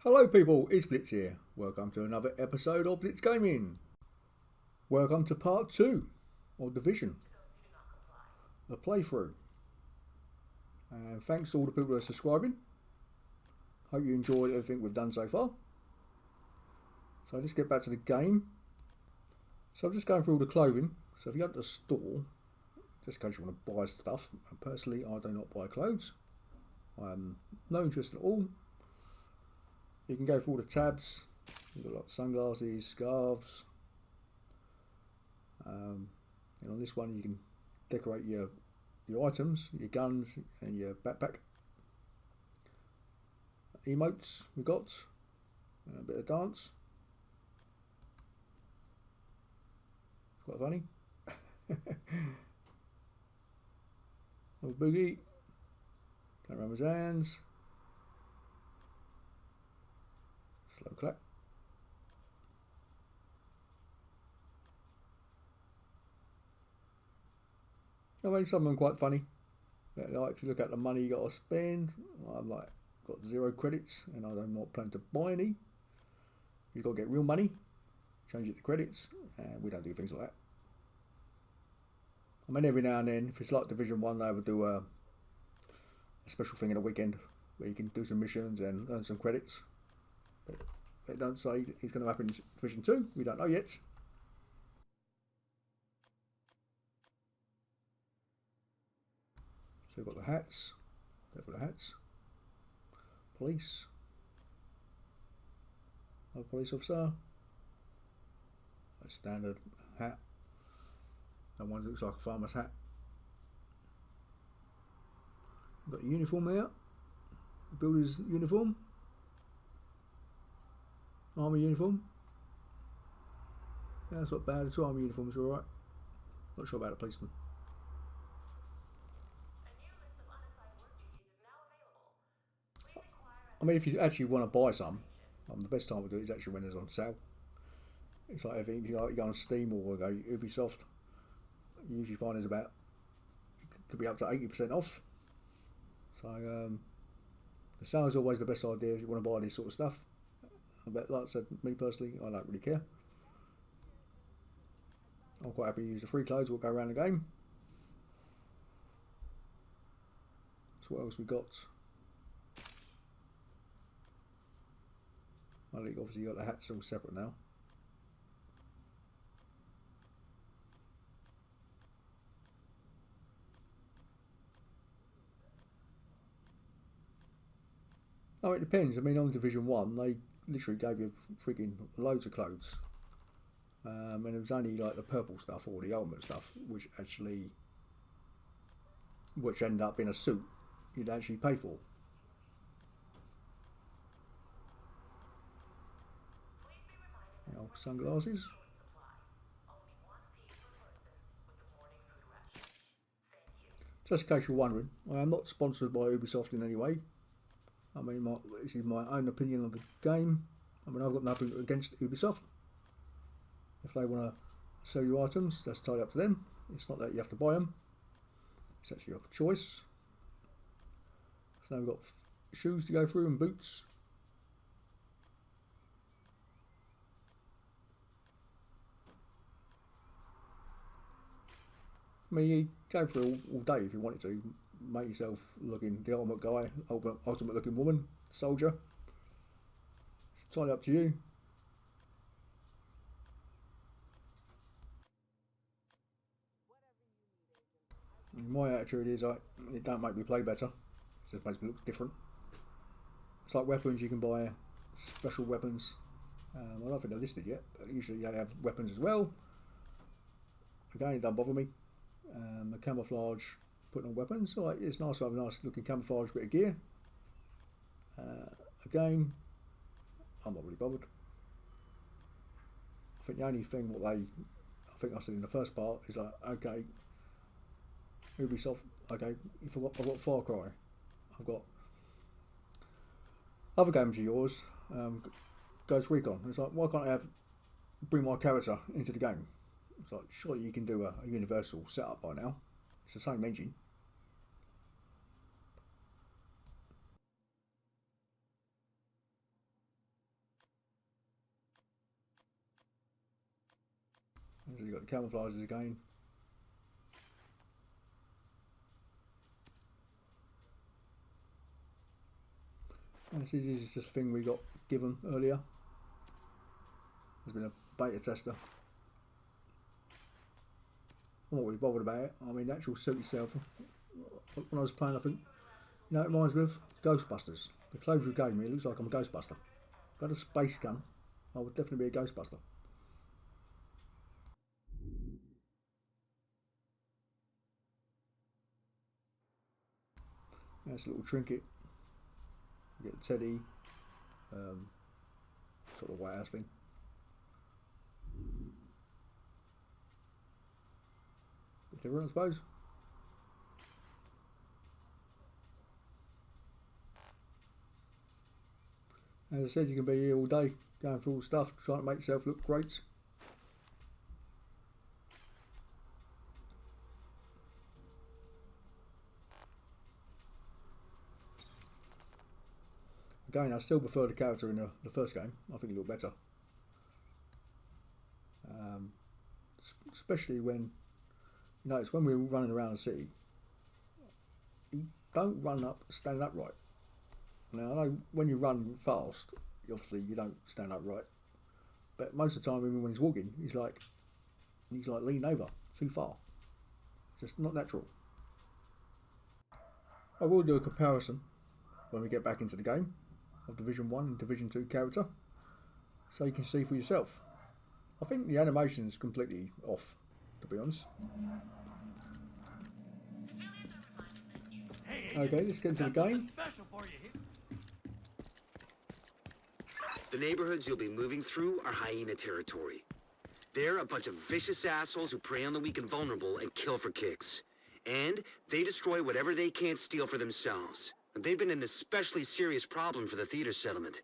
Hello people, it's Blitz here. Welcome to another episode of Blitsgaming. Welcome to part 2 of Division, the playthrough. And thanks to all the people that are subscribing. Hope you enjoyed everything we've done so far. So let's get back to the game. So I'm just going through all the clothing. So if you go to the store, just in case you want to buy stuff. And personally, I do not buy clothes. I am no interest at all. You can go through all the tabs. You've got like sunglasses, scarves. And on this one you can decorate your items, your guns and your backpack. Emotes we got. A bit of dance. It's quite funny. Little boogie. Can't remember his hands. Slow clap. I mean, some of them quite funny. Like if you look at the money you got to spend, I'm like got 0 credits, and I don't not plan to buy any. You've got to get real money, change it to credits, and we don't do things like that. I mean, every now and then, if it's like Division 1, they would do a special thing in the weekend where you can do some missions and earn some credits. But they don't say it's going to happen in Division 2. We don't know yet. So we've got the hats. Go for the hats. Police. A police officer. A standard hat. That one looks like a farmer's hat. We've got the uniform here. The builder's uniform. Army uniform. Yeah, that's not bad. The 2 army uniforms are alright. Not sure about the policeman. I mean, if you actually want to buy some, the best time to do it is actually when it's on sale. It's like everything, if you go on Steam or go Ubisoft, you usually find it's about, it could be up to 80% off. So the sale is always the best idea if you want to buy this sort of stuff. But like I said, me personally, I don't really care. I'm quite happy to use the free clothes. We'll go around the game. So what else we got? I think obviously you got the hats all separate now. Oh, it depends. I mean, on Division 1, they literally gave you freaking loads of clothes. And it was only like the purple stuff or the ultimate stuff, which ended up in a suit you'd actually pay for. You know, sunglasses. Just in case you're wondering, I am not sponsored by Ubisoft in any way. I mean, this is my own opinion of the game. I mean, I've got nothing against Ubisoft. If they want to sell you items, that's tied up to them. It's not that you have to buy them. It's actually your choice. So now we've got shoes to go through and boots. I mean, you go through all day if you wanted to. Make yourself looking the ultimate guy, ultimate looking woman, soldier. It's entirely up to you. My attitude is it don't make me play better. It just makes me look different. It's like weapons, you can buy special weapons. I don't think they're listed yet, but usually they have weapons as well. Again, it don't bother me. The camouflage, putting on weapons, it's nice to have a nice looking camouflage bit of gear. Again, I'm not really bothered. I think the only thing I think I said in the first part is like, okay, Ubisoft, okay, I've got Far Cry, I've got other games of yours, Ghost Recon. It's like, why can't I bring my character into the game? It's like, surely you can do a universal setup by now. It's the same engine. So you've got the camouflages again. And this is just a thing we got given earlier. There's been a beta tester. I'm not really bothered about it. I mean, the actual suit itself, when I was playing, I think, you know, it reminds me of Ghostbusters. The clothes you gave me, it looks like I'm a Ghostbuster. If I had a space gun, I would definitely be a Ghostbuster. That's a little trinket. You get the teddy, sort of white house thing. Bit different, I suppose. As I said, you can be here all day, going through all the stuff, trying to make yourself look great. Again, I still prefer the character in the first game. I think it looked better. Especially when, you know, it's when we're running around the city. You don't run up standing upright. Now, I know when you run fast, obviously you don't stand upright. But most of the time, even when he's walking, he's like leaning over too far. It's just not natural. I will do a comparison when we get back into the game of Division 1 and Division 2 character, so you can see for yourself. I think the animation is completely off, to be honest. Hey, Agent, okay, let's get into the game. Special for you here. The neighborhoods you'll be moving through are hyena territory. They're a bunch of vicious assholes who prey on the weak and vulnerable and kill for kicks. And they destroy whatever they can't steal for themselves. They've been an especially serious problem for the theater settlement.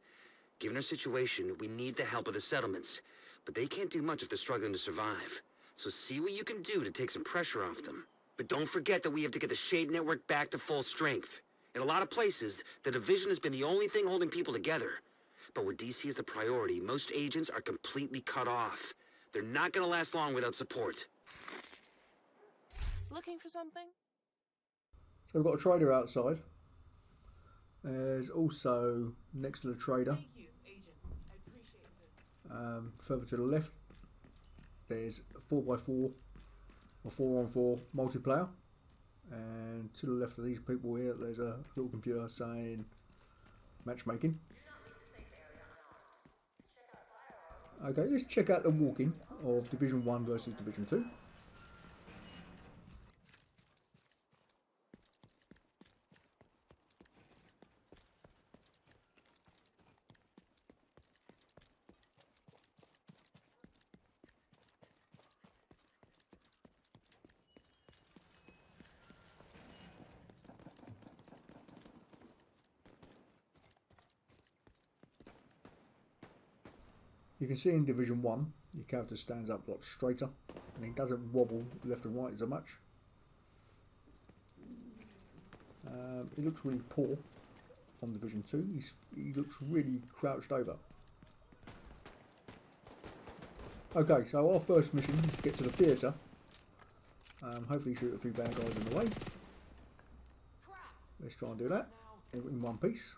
Given our situation, we need the help of the settlements. But they can't do much if they're struggling to survive. So see what you can do to take some pressure off them. But don't forget that we have to get the Shade Network back to full strength. In a lot of places, the Division has been the only thing holding people together. But where DC is the priority, most agents are completely cut off. They're not gonna last long without support. Looking for something? So we've got a trader outside. There's also, next to the trader, Thank you, Agent. I appreciate this. further to the left, there's a 4x4 or 4-on-4 multiplayer. And to the left of these people here, there's a little computer saying matchmaking. Okay, let's check out the walking of Division 1 versus Division 2. You can see in Division 1, your character stands up a lot straighter and he doesn't wobble left and right so much. He looks really poor on Division 2. He looks really crouched over. Okay, so our first mission is to get to the theatre. Hopefully shoot a few bad guys in the way. Let's try and do that in one piece.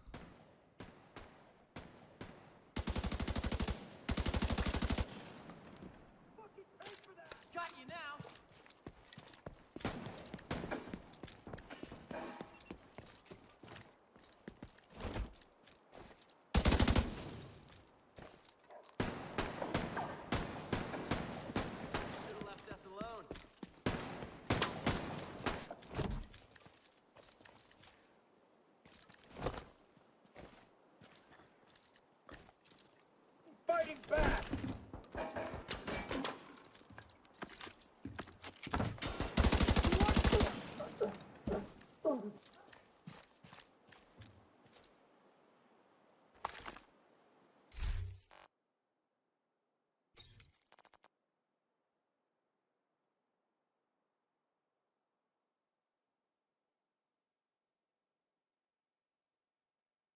Got you now. Should have left us alone. Fighting back!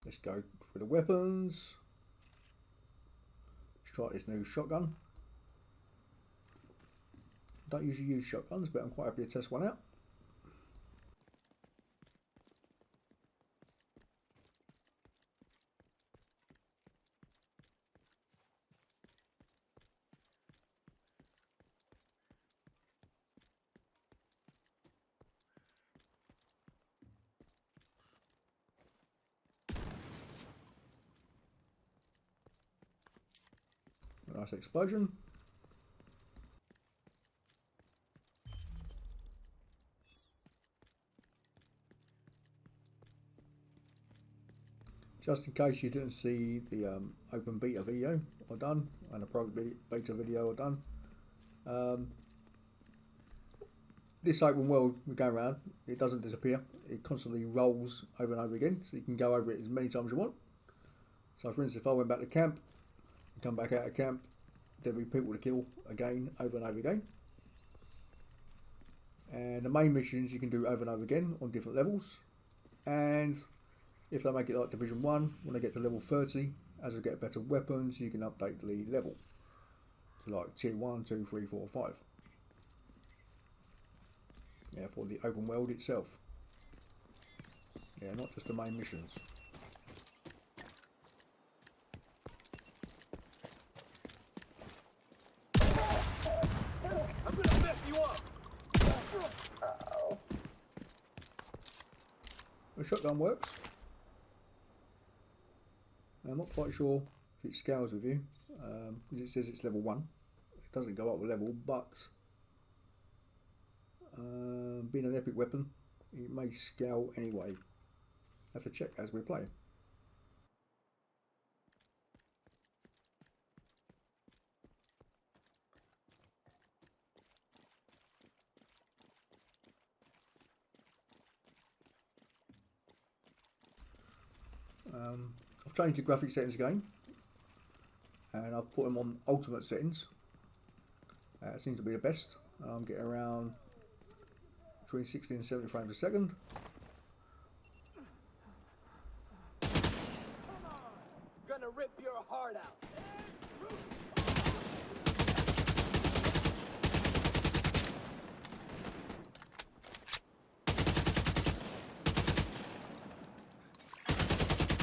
Let's go for the weapons. Let's try this new shotgun. Don't usually use shotguns, but I'm quite happy to test one out. Nice explosion. Just in case you didn't see the open beta video I done and a private beta video I done, this open world we go around, it doesn't disappear. It constantly rolls over and over again, so you can go over it as many times as you want. So for instance, if I went back to camp and come back out of camp, there'll be people to kill again, over and over again. And the main missions you can do over and over again on different levels. And if they make it like Division 1, when they get to level 30, as they get better weapons, you can update the level to like tier 1, 2, 3, 4, 5. Yeah, for the open world itself. Yeah, not just the main missions. I'm gonna mess you up. The shotgun works. I'm not quite sure if it scales with you, because it says it's level 1. It doesn't go up with level, but being an epic weapon, it may scale anyway. Have to check as we play. I've changed the graphic settings again, and I've put them on ultimate settings. It seems to be the best. I'm getting around between 60 and 70 frames a second. Gonna rip your heart out.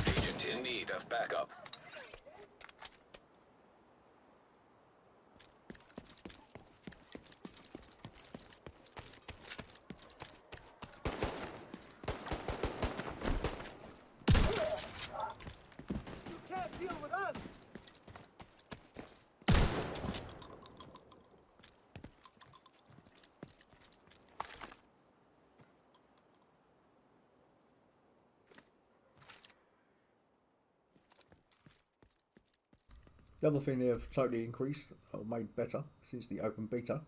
Agent in need of backup. You can't deal with us. The other thing they've totally increased or made better since the open beta,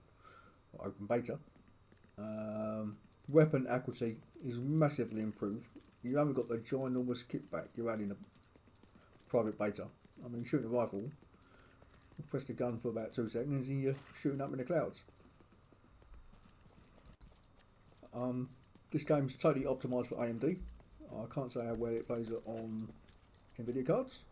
weapon accuracy is massively improved. You haven't got the ginormous kickback you had in a private beta. I mean, shooting a rifle, you press the gun for about 2 seconds and you're shooting up in the clouds. This game's totally optimised for AMD. I can't say how well it plays on NVIDIA cards.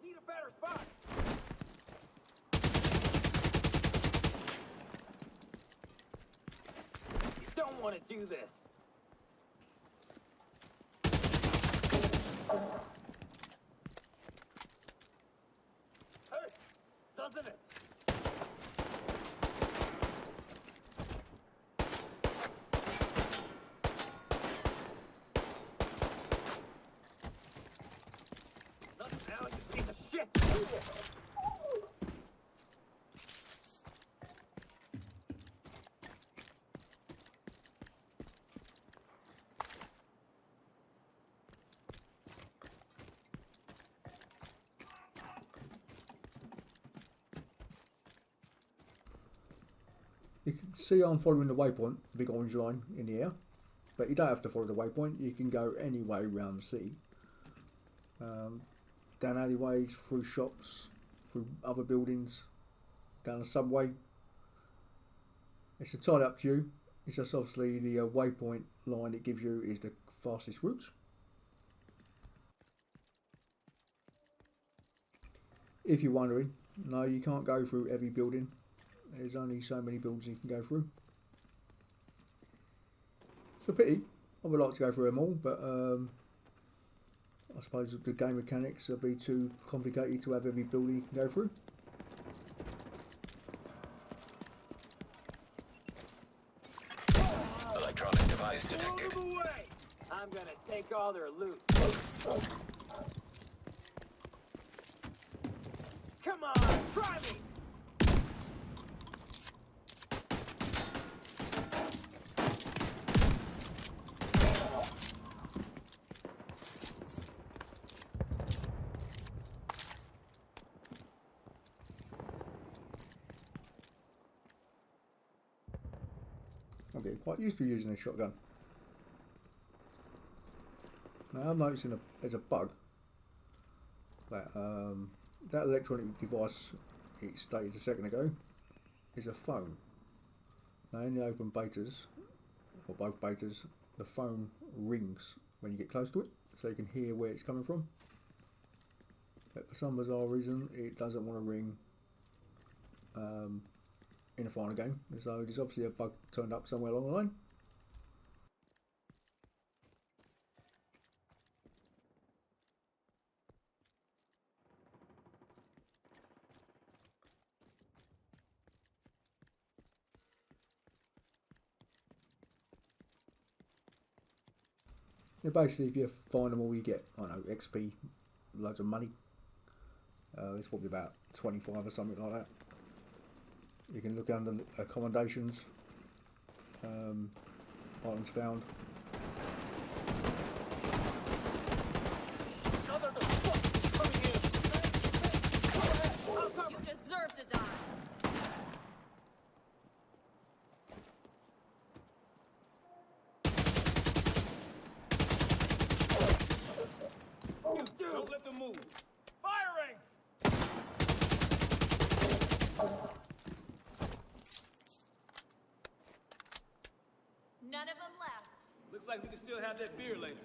Need a better spot. You don't want to do this. Hurts, doesn't it? Nothing now, you piece of shit. You can see I'm following the waypoint, the big orange line in the air, but you don't have to follow the waypoint. You can go any way around the city. down alleyways, through shops, through other buildings, down the subway. It's entirely up to you. It's just obviously the waypoint line it gives you is the fastest route. If you're wondering, no, you can't go through every building. There's only so many buildings you can go through. It's a pity. I would like to go through them all, but I suppose the game mechanics would be too complicated to have every building you can go through. Electronic device detected. Move away! I'm gonna take all their loot. Come on, try me! I'm getting quite used to using a shotgun. Now I'm noticing there's a bug. That electronic device it stated a second ago is a phone. Now in the open betas, or both betas, the phone rings when you get close to it, so you can hear where it's coming from. But for some bizarre reason, it doesn't want to ring in the final game. So there's obviously a bug turned up somewhere along the line. Yeah, basically, if you find them all, you get, I don't know, XP, loads of money. It's probably about 25 or something like that. You can look under accommodations, items found. You deserve to die. Don't let them move. Firing! None of them left. Looks like we can still have that beer later.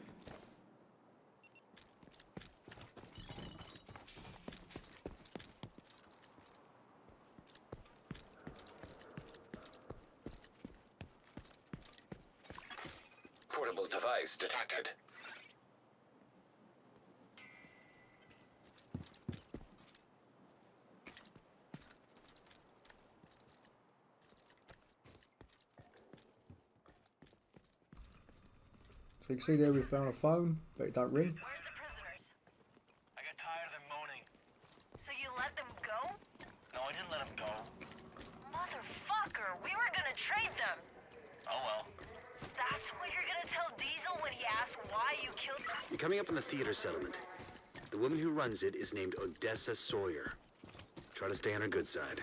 Portable device detected. So you can see there we found a phone, but it don't ring. Where's the prisoners? I got tired of them moaning. So you let them go? No, I didn't let them go. Motherfucker, we were gonna trade them. Oh well. That's what you're gonna tell Diesel when he asks why you killed them? You're coming up on the theater settlement. The woman who runs it is named Odessa Sawyer. Try to stay on her good side.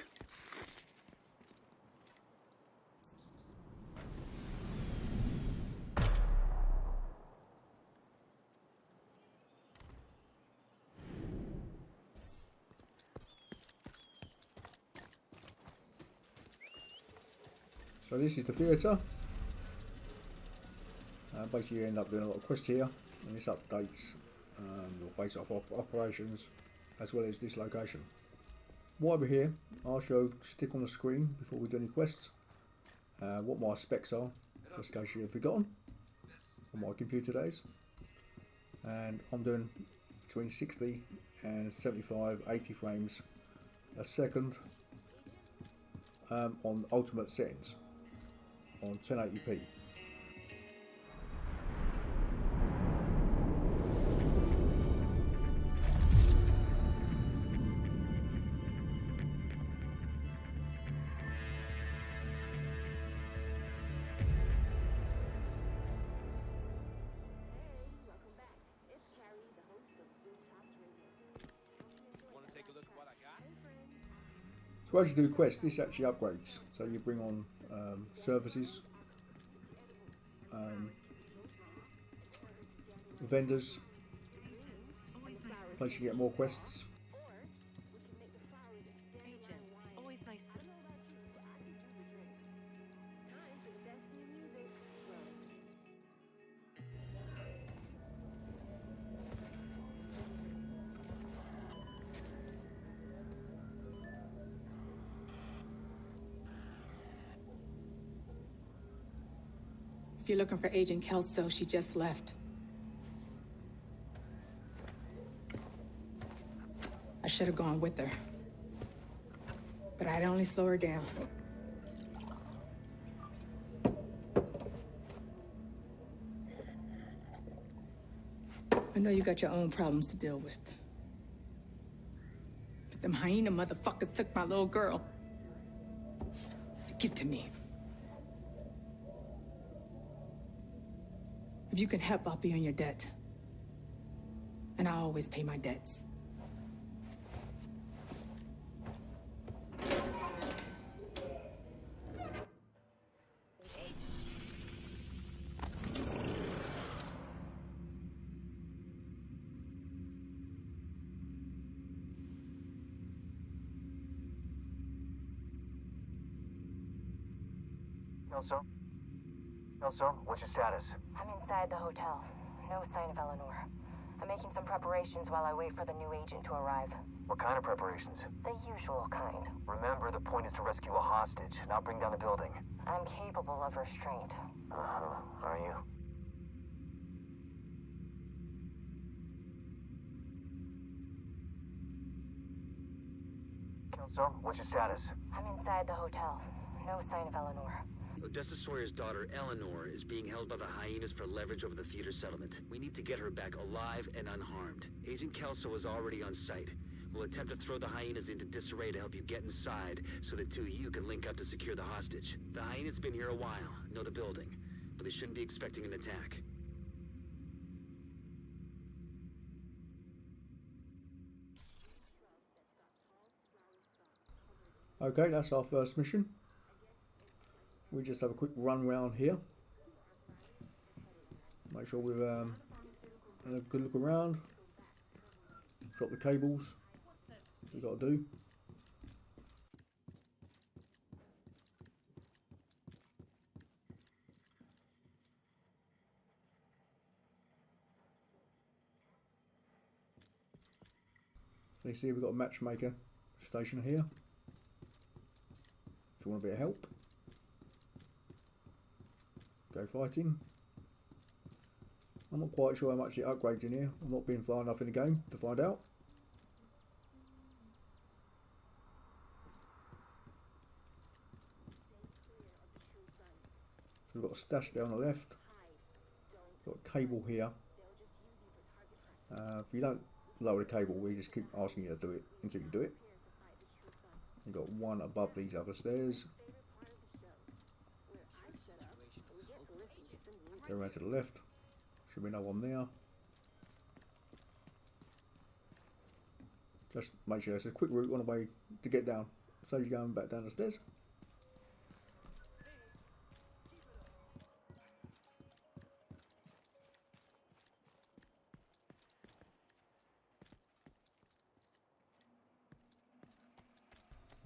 So this is the theatre. Basically you end up doing a lot of quests here, and this updates your base of operations as well as this location. While we're here, I'll stick on the screen before we do any quests what my specs are, just in case you've forgotten, on my computer days. And I'm doing between 60 and 75, 80 frames a second on ultimate settings on 1080p. Want to take a look at what I got? So as you do quests, this actually upgrades. So you bring on services, vendors, place you get more quests. Agent, it's always nice to... If you're looking for Agent Kelso, she just left. I should have gone with her. But I'd only slow her down. I know you got your own problems to deal with. But them hyena motherfuckers took my little girl. To get to me. If you can help, I'll be on your debt. And I always pay my debts. Kelso? Kelso, what's your status? I'm inside the hotel. No sign of Eleanor. I'm making some preparations while I wait for the new agent to arrive. What kind of preparations? The usual kind. Remember, the point is to rescue a hostage, not bring down the building. I'm capable of restraint. Uh-huh. Are you? Kelso, what's your status? I'm inside the hotel. No sign of Eleanor. Odessa Sawyer's daughter, Eleanor, is being held by the hyenas for leverage over the theater settlement. We need to get her back alive and unharmed. Agent Kelso is already on site. We'll attempt to throw the hyenas into disarray to help you get inside, so the two of you can link up to secure the hostage. The hyenas have been here a while, know the building, but they shouldn't be expecting an attack. Okay, that's our first mission. We just have a quick run round here. Make sure we've had a good look around. Drop the cables. We've got to do. So you see we've got a matchmaker station here. If you want a bit of help. Go fighting. I'm not quite sure how much it upgrades in here. I'm not being far enough in the game to find out. So we've got a stash down the left. Got a cable here. If you don't lower the cable, we just keep asking you to do it until you do it. You've got one above these other stairs. Go around to the left. Should be no one there. Just make sure it's a quick route on the way to get down. Save you going back down the stairs.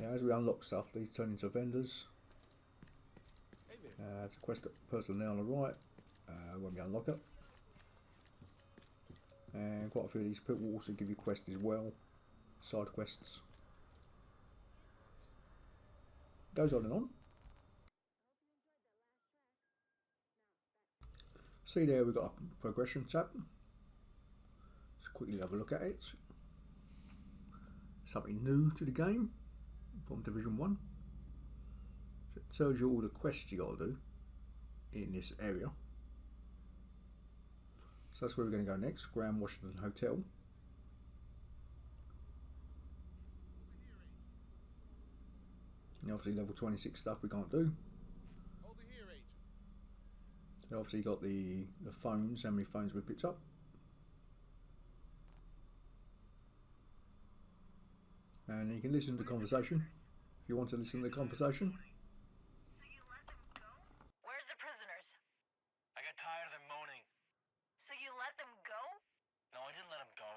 Yeah, as we unlock stuff, these turn into vendors. There's a quest person there on the right when we unlock it. And quite a few of these people will also give you quests as well, side quests. Goes on and on. See there, we've got a progression tab. Let's quickly have a look at it. Something new to the game from Division 1. So it tells you all the quests you got to do in this area. So that's where we're going to go next, Grand Washington Hotel. And obviously level 26 stuff we can't do. So obviously you got the phones, how many phones we picked up. And you can listen to the conversation if you want to listen to the conversation. Where's the prisoners? I got tired of them moaning. So you let them go? No, I didn't let them go.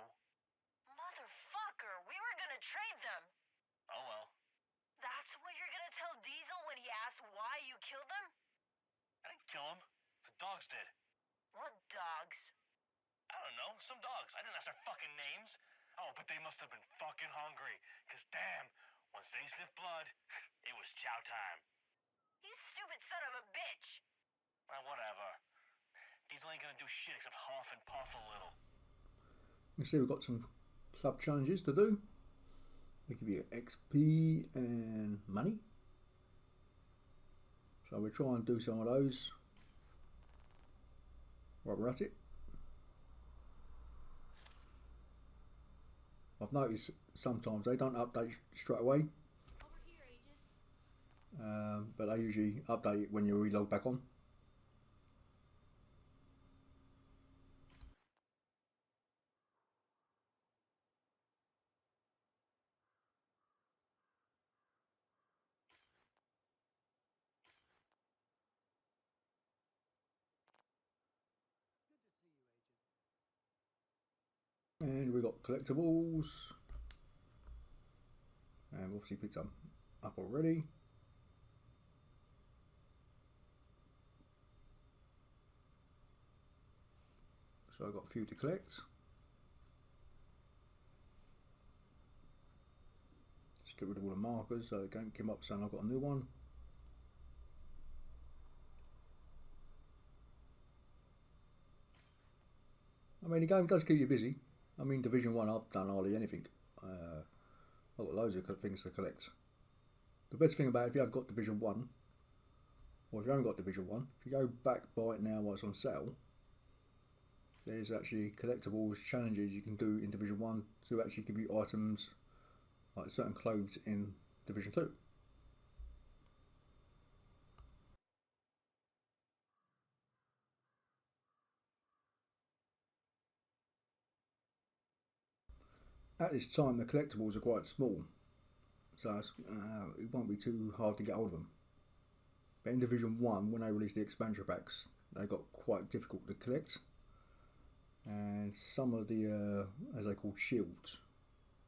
dogs did. What dogs? I don't know, some dogs. I didn't ask their fucking names. Oh, but they must have been fucking hungry. Cause damn, once they sniffed blood, it was chow time. You stupid son of a bitch! Well, whatever. Diesel ain't gonna do shit except huff and puff a little. You see, we've got some club challenges to do. They give you XP and money. So we'll try and do some of those while we're at it. I've noticed sometimes they don't update straight away. But they usually update it when you reload back on. And we got collectibles, and we've obviously picked some up already. So I've got a few to collect. Just get rid of all the markers so they don't come up saying I've got a new one. I mean, the game does keep you busy. I mean, Division 1 I've done hardly anything. I've got loads of things to collect. The best thing about it, if you have got Division 1, or if you haven't got Division 1, if you go back by it now while it's on sale, there's actually collectibles, challenges you can do in Division 1 to actually give you items, like certain clothes in Division 2. At this time the collectibles are quite small, so it won't be too hard to get hold of them. But in Division 1, when they released the expansion packs, they got quite difficult to collect. And some of the, as they call shields,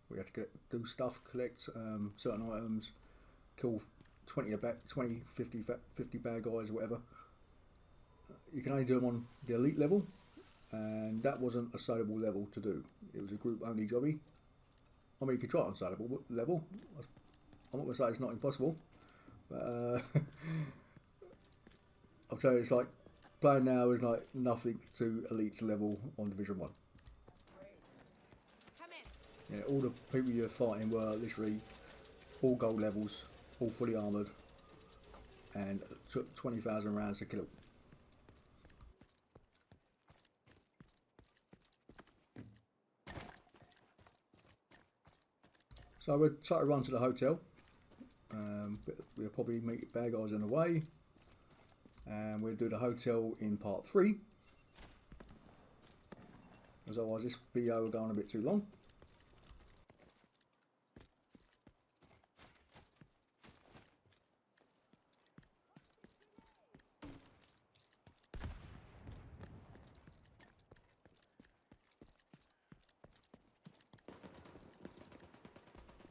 we had to do stuff, collect certain items, kill 20, 50 bad guys or whatever. You can only do them on the elite level, and that wasn't a saleable level to do. It was a group only jobby. I mean, you could try it on saleable level. I'm not going to say it's not impossible, but I'll tell you, it's like playing now is like nothing to elite level on Division 1. Come in. Yeah, all the people you're fighting were literally all gold levels, all fully armoured, and it took 20,000 rounds to kill them. So we'll try to run to the hotel. But we'll probably meet bad guys on the way, and we'll do the hotel in part 3, as otherwise this video will go on a bit too long.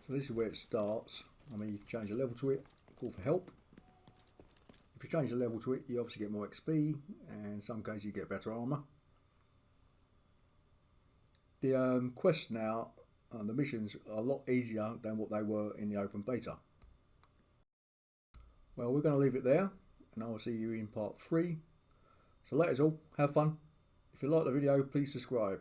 So this is where it starts. I mean, you can change the level to it, call for help. If you change the level to it, you obviously get more XP, and in some cases you get better armour. The quests now, the missions, are a lot easier than what they were in the open beta. Well, we're going to leave it there, and I will see you in part 3. So that is all. Have fun. If you like the video, please subscribe.